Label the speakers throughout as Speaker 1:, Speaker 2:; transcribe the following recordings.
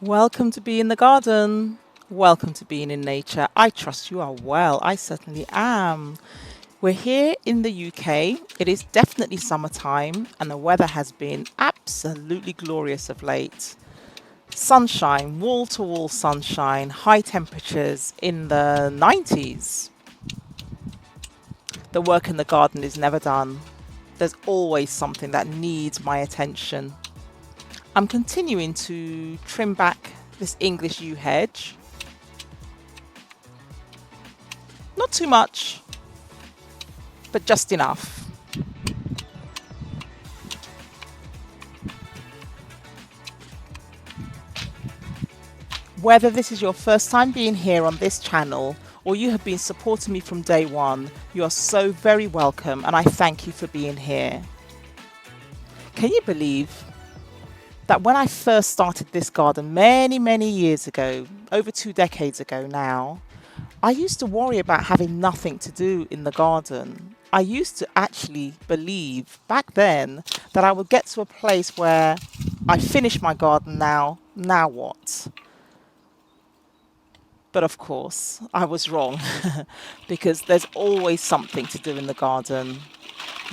Speaker 1: Welcome to Be in the Garden. Welcome to Being in Nature. I trust you are well. I certainly am. We're here in the UK. It is definitely summertime, and the weather has been absolutely glorious of late. Sunshine, wall to wall sunshine, high temperatures in the 90s. The work in the garden is never done. There's always something that needs my attention. I'm continuing to trim back this English yew hedge. Not too much, but just enough. Whether this is your first time being here on this channel or you have been supporting me from day one, you are so very welcome and I thank you for being here. Can you believe that when I first started this garden many years ago, over 2 decades ago now, I used to worry about having nothing to do in the garden. I used to actually believe back then that I would get to a place where I finish my garden now what? But of course, I was wrong because there's always something to do in the garden.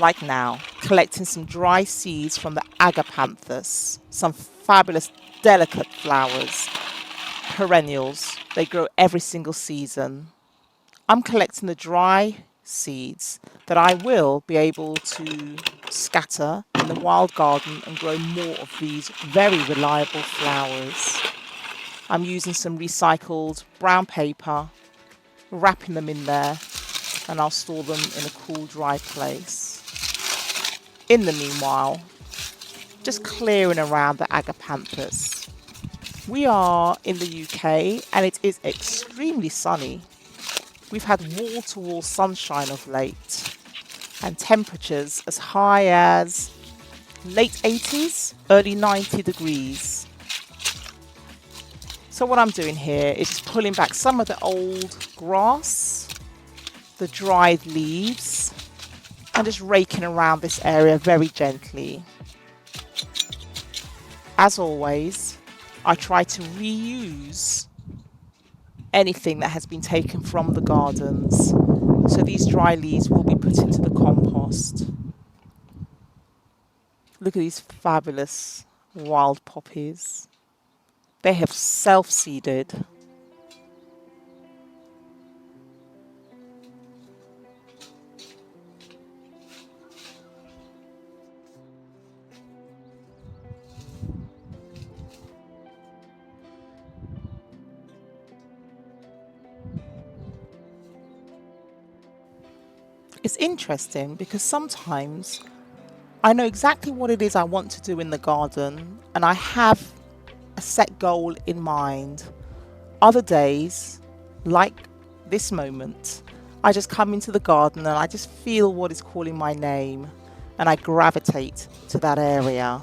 Speaker 1: Like now, collecting some dry seeds from the Agapanthus, some fabulous delicate flowers, perennials. They grow every single season. I'm collecting the dry seeds that I will be able to scatter in the wild garden and grow more of these very reliable flowers. I'm using some recycled brown paper, wrapping them in there, and I'll store them in a cool, dry place. In the meanwhile, just clearing around the Agapanthus. We are in the UK and it is extremely sunny. We've had wall-to-wall sunshine of late and temperatures as high as late 80s, early 90 degrees. So what I'm doing here is just pulling back some of the old grass, the dried leaves, and just raking around this area very gently. As always, I try to reuse anything that has been taken from the gardens. So these dry leaves will be put into the compost. Look at these fabulous wild poppies. They have self-seeded. It's interesting because sometimes I know exactly what it is I want to do in the garden and I have a set goal in mind. Other days, like this moment, I just come into the garden and I just feel what is calling my name and I gravitate to that area.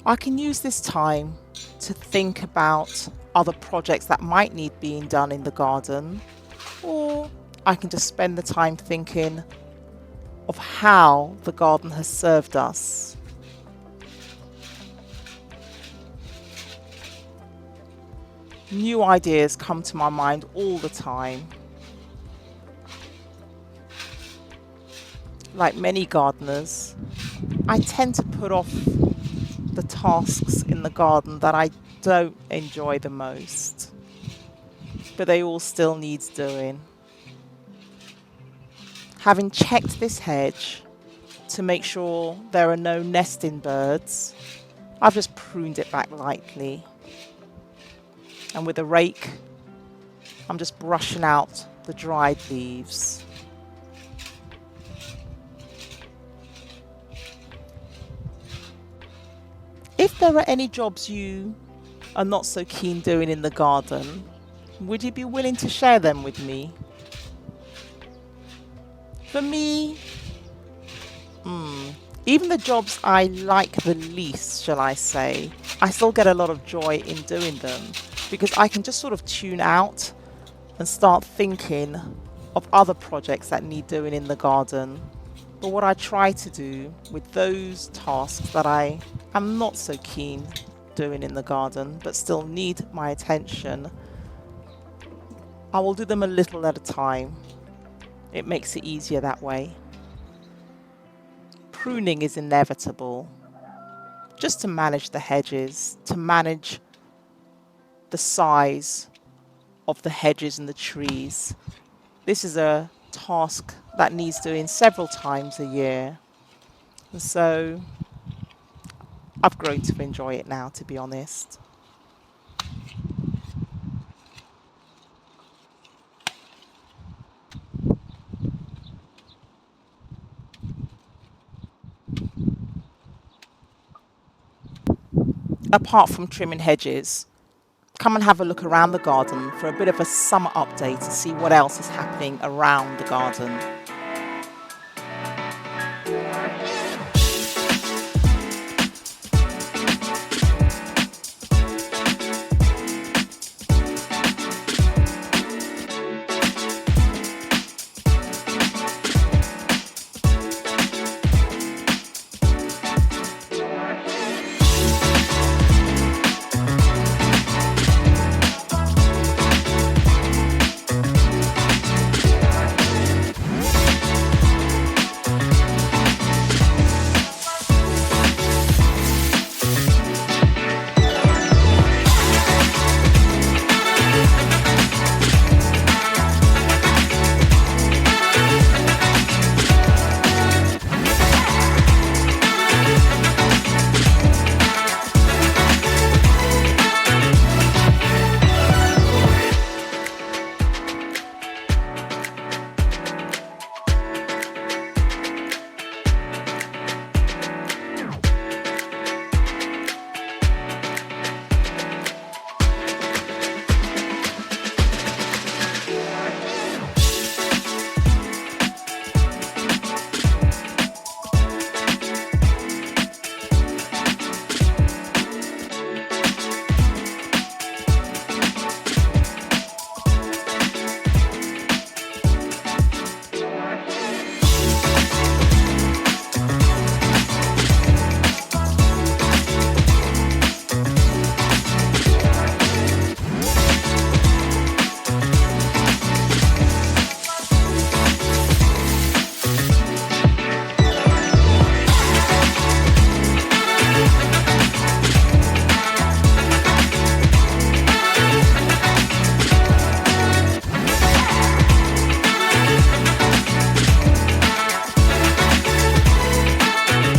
Speaker 1: I can use this time to think about other projects that might need being done in the garden, or I can just spend the time thinking of how the garden has served us. New ideas come to my mind all the time. Like many gardeners, I tend to put off the tasks in the garden that I don't enjoy the most, but they all still need doing. Having checked this hedge to make sure there are no nesting birds, I've just pruned it back lightly. And with a rake, I'm just brushing out the dried leaves. If there are any jobs you are not so keen doing in the garden, would you be willing to share them with me? For me, even the jobs I like the least, shall I say, I still get a lot of joy in doing them because I can just sort of tune out and start thinking of other projects that need doing in the garden. But what I try to do with those tasks that I I'm not so keen doing in the garden, but still need my attention, I will do them a little at a time. It makes it easier that way. Pruning is inevitable, just to manage the hedges, to manage the size of the hedges and the trees. This is a task that needs doing several times a year. And so I've grown to enjoy it now, to be honest. Apart from trimming hedges, come and have a look around the garden for a bit of a summer update to see what else is happening around the garden.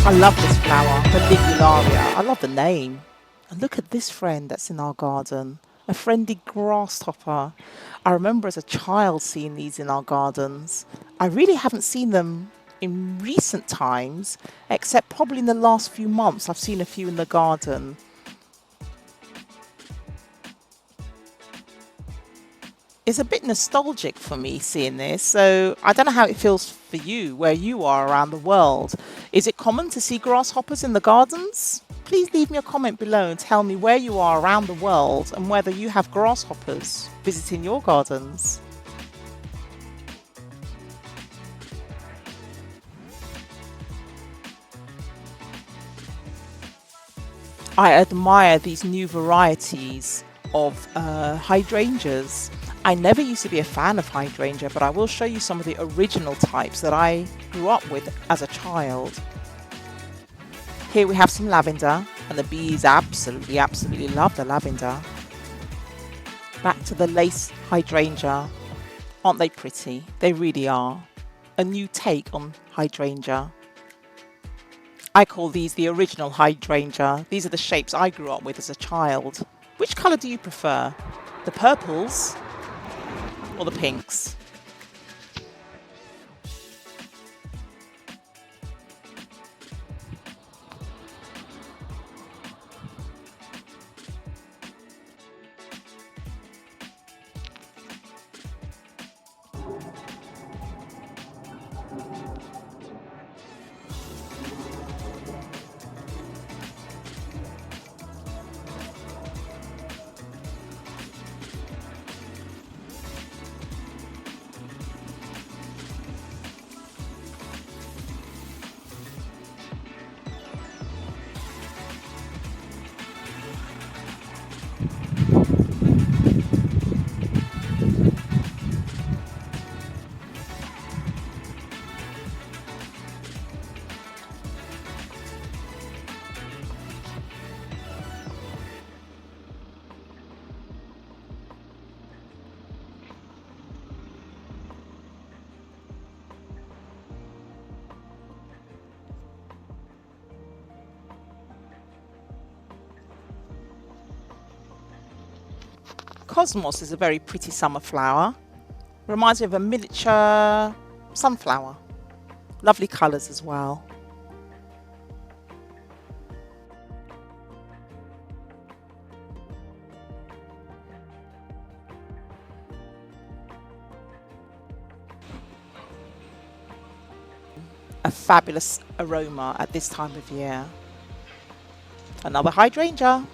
Speaker 1: I love this flower, the Ligularia. I love the name. And look at this friend that's in our garden, a friendly grasshopper. I remember as a child seeing these in our gardens. I really haven't seen them in recent times, except probably in the last few months. I've seen a few in the garden. It's a bit nostalgic for me seeing this, so I don't know how it feels for you where you are around the world. Is it common to see grasshoppers in the gardens? Please leave me a comment below and tell me where you are around the world and whether you have grasshoppers visiting your gardens. I admire these new varieties of hydrangeas. I never used to be a fan of hydrangea, but I will show you some of the original types that I grew up with as a child. Here we have some lavender, and the bees absolutely love the lavender. Back to the lace hydrangea. Aren't they pretty? They really are. A new take on hydrangea. I call these the original hydrangea. These are the shapes I grew up with as a child. Which colour do you prefer? The purples or the pinks? Cosmos is a very pretty summer flower. Reminds me of a miniature sunflower. Lovely colours as well. A fabulous aroma at this time of year. Another hydrangea.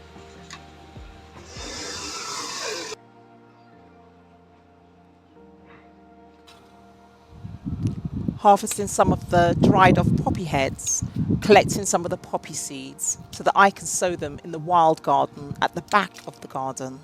Speaker 1: Harvesting some of the dried off poppy heads, collecting some of the poppy seeds so that I can sow them in the wild garden at the back of the garden.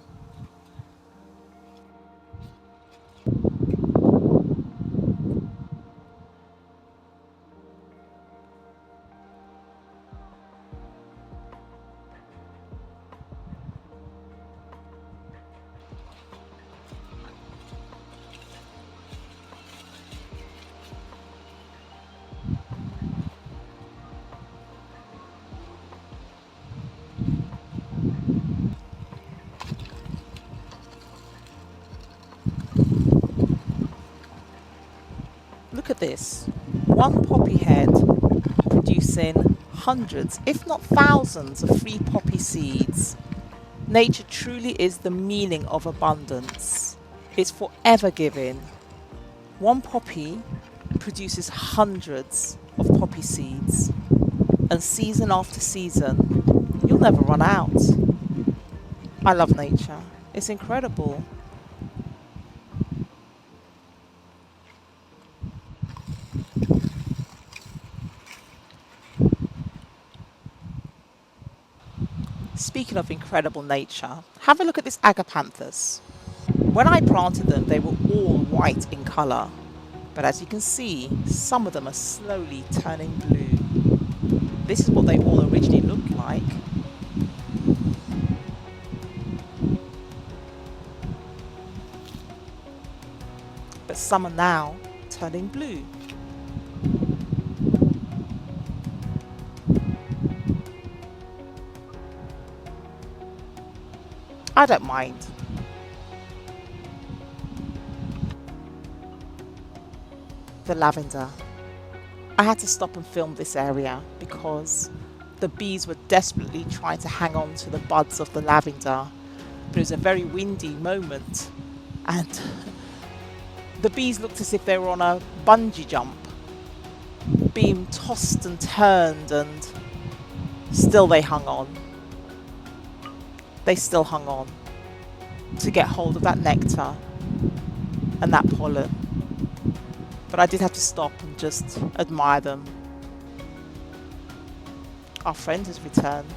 Speaker 1: Look at this. One poppy head producing hundreds, if not thousands, of free poppy seeds. Nature truly is the meaning of abundance. It's forever giving. One poppy produces hundreds of poppy seeds, and season after season, you'll never run out. I love nature. It's incredible. Speaking of incredible nature, have a look at this Agapanthus. When I planted them, they were all white in colour, but as you can see, some of them are slowly turning blue. This is what they all originally looked like. But some are now turning blue. I don't mind. The lavender. I had to stop and film this area because the bees were desperately trying to hang on to the buds of the lavender. But it was a very windy moment and the bees looked as if they were on a bungee jump, being tossed and turned, and still they hung on. They still hung on to get hold of that nectar and that pollen. But I did have to stop and just admire them. Our friend has returned.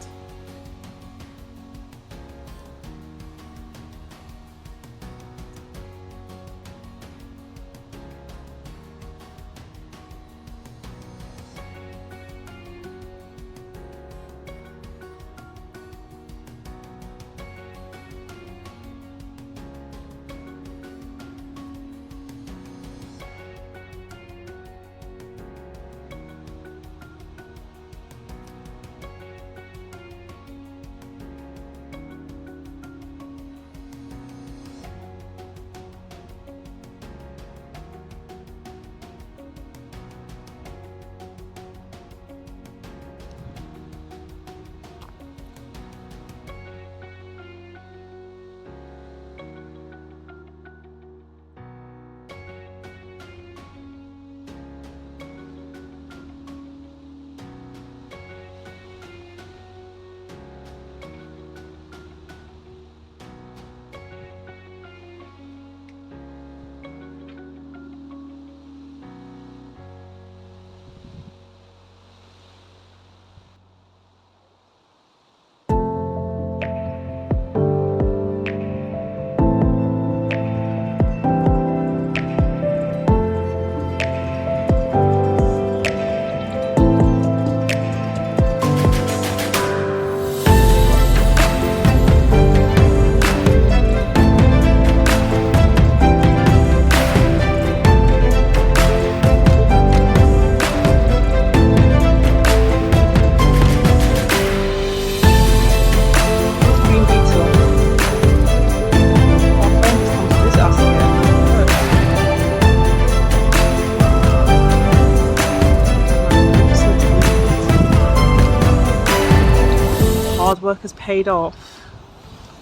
Speaker 1: paid off.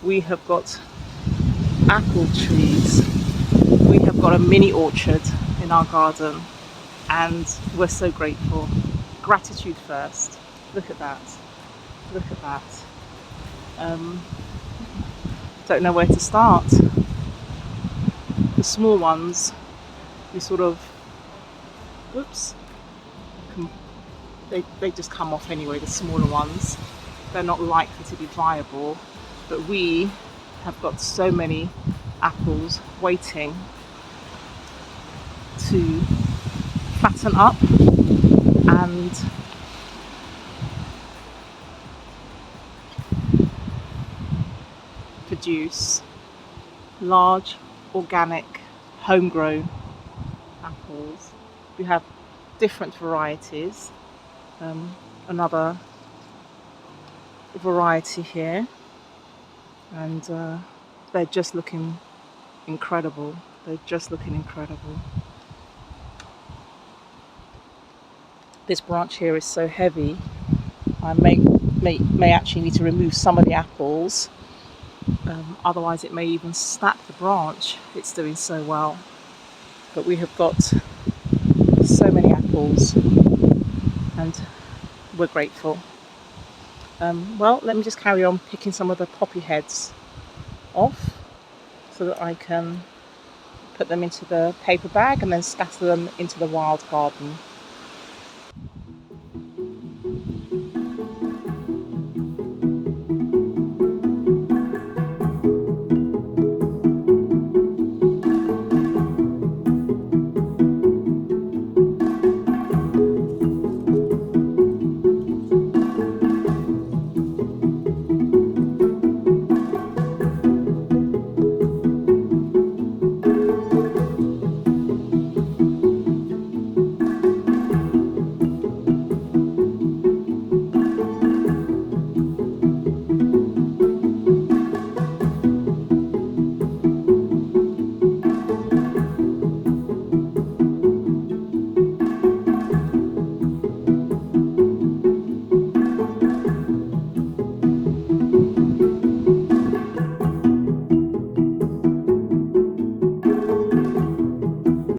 Speaker 1: We have got apple trees. We have got a mini orchard in our garden, and we're so grateful. Gratitude first. Look at that. Look at that. Don't know where to start. The small ones, you sort of, whoops, they just come off anyway, the smaller ones. They're not likely to be viable, but we have got so many apples waiting to fatten up and produce large, organic, homegrown apples. We have different varieties. Another variety here, and they're just looking incredible. They're just looking incredible. This branch here is so heavy, I may actually need to remove some of the apples. Otherwise it may even snap the branch. It's doing so well. But we have got so many apples and we're grateful. Well, let me just carry on picking some of the poppy heads off so that I can put them into the paper bag and then scatter them into the wild garden.